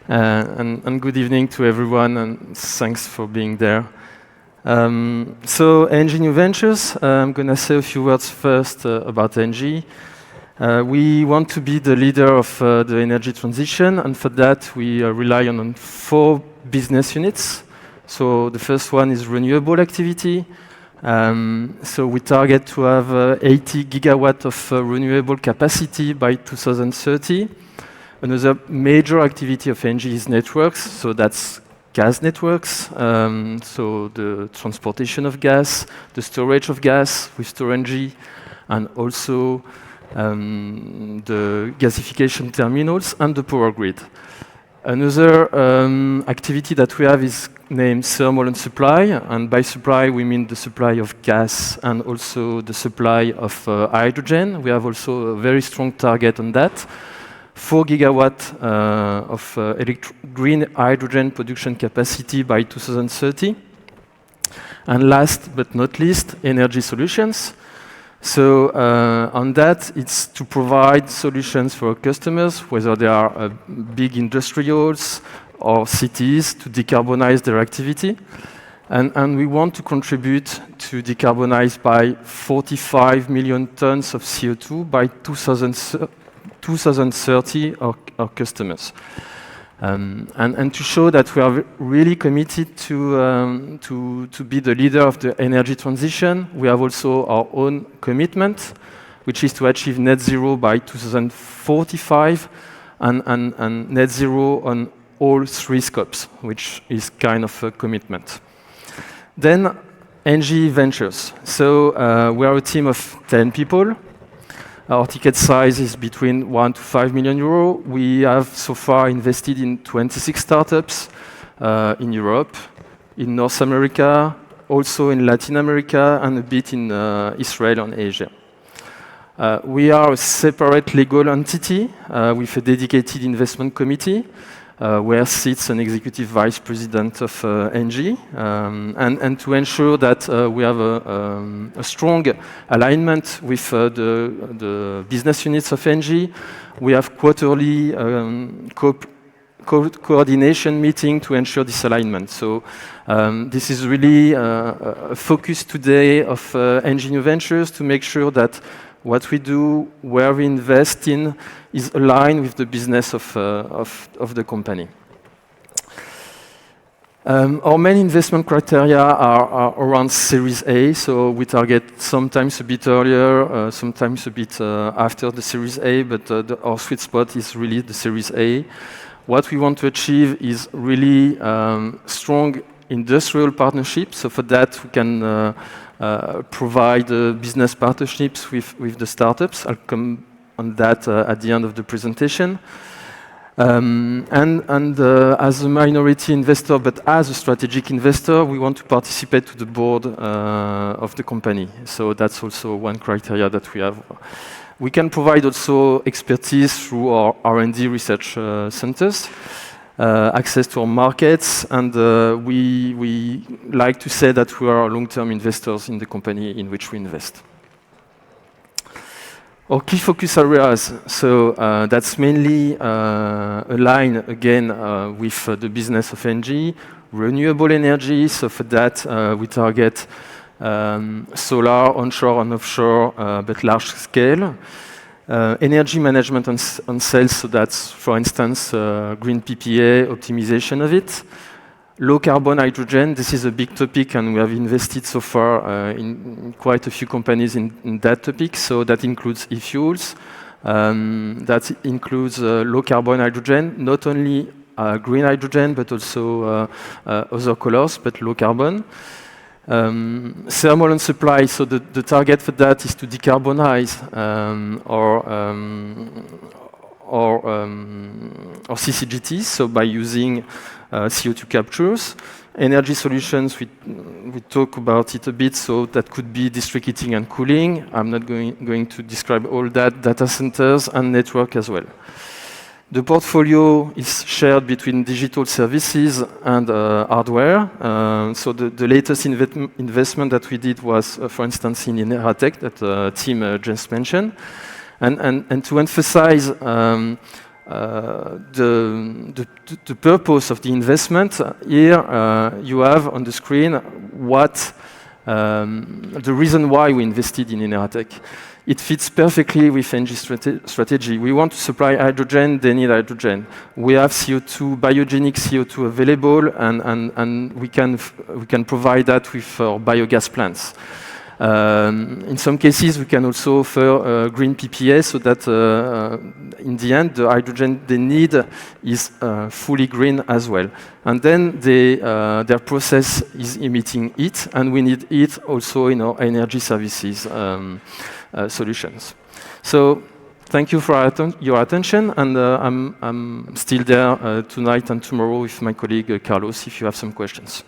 and good evening to everyone, and thanks for being there. So Engie New Ventures, I'm going to say a few words first about Engie. We want to be the leader of the energy transition, and for that we rely on 4 business units. So the first one is renewable activity. So we target to have 80 gigawatt of renewable capacity by 2030. Another major activity of Engie is networks, so that's gas networks, so the transportation of gas, the storage of gas with Engie, and also the gasification terminals and the power grid. Another activity that we have is named thermal and supply, and by supply we mean the supply of gas and also the supply of hydrogen. We have also a very strong target on that. 4 gigawatt of green hydrogen production capacity by 2030. And last but not least, energy solutions. So on that, it's to provide solutions for our customers, whether they are big industrials or cities, to decarbonize their activity. And we want to contribute to decarbonize by 45 million tons of CO2 by 2030 our customers. And to show that we are really committed to be the leader of the energy transition, we have also our own commitment, which is to achieve net zero by 2045 and net zero on all 3 scopes, which is kind of a commitment. Then Engie Ventures. So we are a team of 10 people. Our ticket size is between 1 to 5 million euro. We have so far invested in 26 startups in Europe, in North America, also in Latin America, and a bit in Israel and Asia. We are a separate legal entity with a dedicated investment committee where sits an executive vice president of Engie, and to ensure that we have a strong alignment with the business units of Engie, we have quarterly coordination meeting to ensure this alignment. So this is really a focus today of Engie New Ventures to make sure that what we do, where we invest in, is aligned with the business of the company. Our main investment criteria are around Series A, so we target sometimes a bit earlier, sometimes a bit after the Series A, but our sweet spot is really the Series A. What we want to achieve is really strong industrial partnerships, so for that we can provide business partnerships with the startups. I'll come on that at the end of the presentation. And as a minority investor, but as a strategic investor, we want to participate to the board of the company. So that's also one criteria that we have. We can provide also expertise through our R&D research centers, access to our markets, and we like to say that we are long-term investors in the company in which we invest. Our key focus areas, so that's mainly aligned again with the business of Engie, renewable energy. So for that we target solar, onshore and offshore, but large scale. Energy management and sales, so that's, for instance, green PPA, optimization of it. Low carbon hydrogen, this is a big topic, and we have invested so far in quite a few companies in that topic. So that includes e-fuels, that includes low carbon hydrogen, not only green hydrogen, but also other colors, but low carbon. Thermal and supply, so the target for that is to decarbonize or CCGTs, so by using CO2 captures. Energy solutions, we talk about it a bit, so that could be district heating and cooling. I'm not going to describe all that, data centers and network as well. The portfolio is shared between digital services and hardware. So the latest investment that we did was, for instance, in Eneratech, that Tim just mentioned. And to emphasize the purpose of the investment. Here you have on the screen what the reason why we invested in Eneratech. It fits perfectly with Engie strategy. We want to supply hydrogen, they need hydrogen. We have CO2, biogenic CO2 available, and we can provide that with our biogas plants. In some cases, we can also offer green PPA so that in the end, the hydrogen they need is fully green as well. And then their process is emitting heat, and we need heat also in our energy services solutions. So thank you for your attention, and I'm still there tonight and tomorrow with my colleague Carlos if you have some questions.